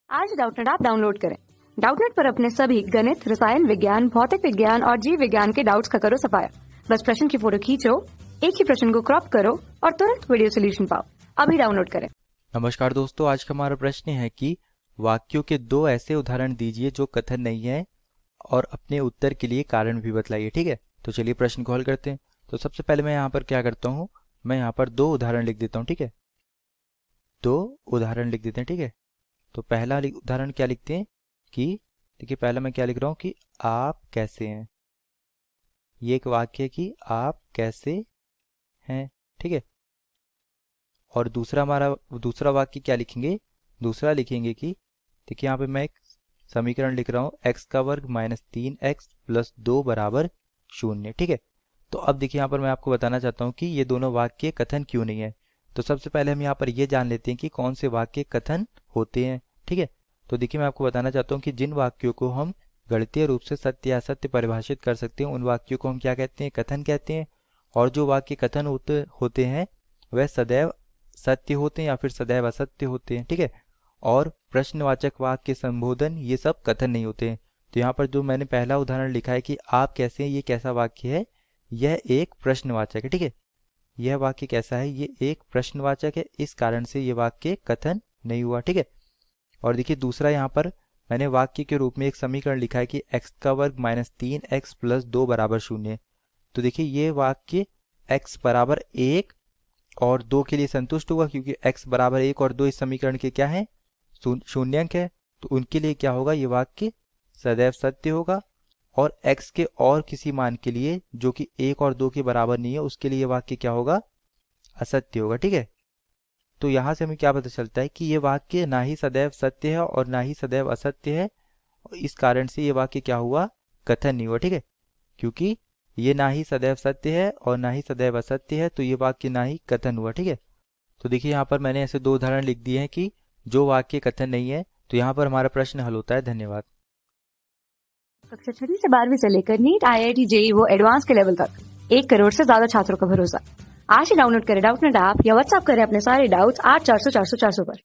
आज Doubtnut app download करें। Doubtnut पर अपने सभी गणित, रसायन विज्ञान, भौतिक विज्ञान और जीव विज्ञान के डाउट्स का करो सफाया। बस प्रश्न की फोटो खींचो, एक ही प्रश्न को क्रॉप करो और तुरंत वीडियो सोल्यूशन पाओ। अभी डाउनलोड करें। नमस्कार दोस्तों, आज का हमारा प्रश्न है कि वाक्यों के दो ऐसे उदाहरण दीजिए जो कथन नहीं है और अपने उत्तर के लिए कारण भी बतलाइए। ठीक है, तो चलिए प्रश्न को हल करते हैं। तो सबसे पहले मैं यहाँ पर क्या करता हूँ, मैं यहाँ पर दो उदाहरण लिख देता हूँ। ठीक है, दो उदाहरण लिख देते हैं। ठीक है, तो पहला उदाहरण क्या लिखते हैं कि देखिए, पहला मैं क्या लिख रहा हूँ कि आप कैसे हैं। ये एक वाक्य है कि आप कैसे हैं। ठीक है, और दूसरा हमारा दूसरा वाक्य क्या लिखेंगे, दूसरा लिखेंगे कि देखिए, यहाँ पे मैं एक समीकरण लिख रहा हूँ x का वर्ग माइनस 3x प्लस 2 बराबर 0। ठीक है, तो अब देखिए, यहाँ पर मैं आपको बताना चाहता हूँ कि ये दोनों वाक्य कथन क्यों नहीं है। तो सबसे पहले हम यहाँ पर ये जान लेते हैं कि कौन से वाक्य कथन होते हैं। ठीक है, तो देखिए, मैं आपको बताना चाहता हूँ कि जिन वाक्यों को हम गणितीय रूप से सत्य या असत्य परिभाषित कर सकते हैं उन वाक्यों को हम क्या कहते हैं, कथन कहते हैं। और जो वाक्य कथन होते हैं वह सदैव सत्य होते हैं या फिर सदैव असत्य होते हैं। ठीक है, और प्रश्नवाचक वाक्य, संबोधन, ये सब कथन नहीं होते हैं। तो यहाँ पर जो मैंने पहला उदाहरण लिखा है कि आप कैसे हैं, ये कैसा वाक्य है, यह एक प्रश्नवाचक है। ठीक है, यह वाक्य कैसा है, ये एक प्रश्नवाचक है, इस कारण से ये वाक्य कथन नहीं हुआ। ठीक है, और देखिए दूसरा, यहाँ पर मैंने वाक्य के रूप में एक समीकरण लिखा है कि x का वर्ग माइनस 3x प्लस 2 बराबर 0। तो देखिए, ये वाक्य x बराबर 1 और 2 के लिए संतुष्ट होगा, क्योंकि x बराबर 1 और 2 इस समीकरण के क्या है, शून्यंक है। तो उनके लिए क्या होगा, ये वाक्य सदैव सत्य होगा। और x के और किसी मान के लिए जो कि 1 और 2 के बराबर नहीं है, उसके लिए ये वाक्य क्या होगा, असत्य होगा। ठीक है, तो यहाँ से हमें क्या पता चलता है कि ये वाक्य ना ही सदैव सत्य है और ना ही सदैव असत्य है। इस कारण से ये वाक्य क्या हुआ, कथन नहीं हुआ। ठीक है, क्योंकि ये ना ही सदैव सत्य है और ना ही सदैव असत्य है, तो ये वाक्य ना ही कथन हुआ। ठीक है, तो देखिए, यहाँ पर मैंने ऐसे दो उदाहरण लिख दिए हैं कि जो वाक्य कथन नहीं है। तो यहाँ पर हमारा प्रश्न हल होता है। धन्यवाद। कक्षा 6 से 12वीं से लेकर नीट, IIT, JEE वो एडवांस के लेवल तक 1 करोड़ से ज्यादा छात्रों का भरोसा। आज ही डाउनलोड करें डाउटनेट ऐप या व्हाट्सएप करें अपने सारे डाउट्स 8400 400 400 पर।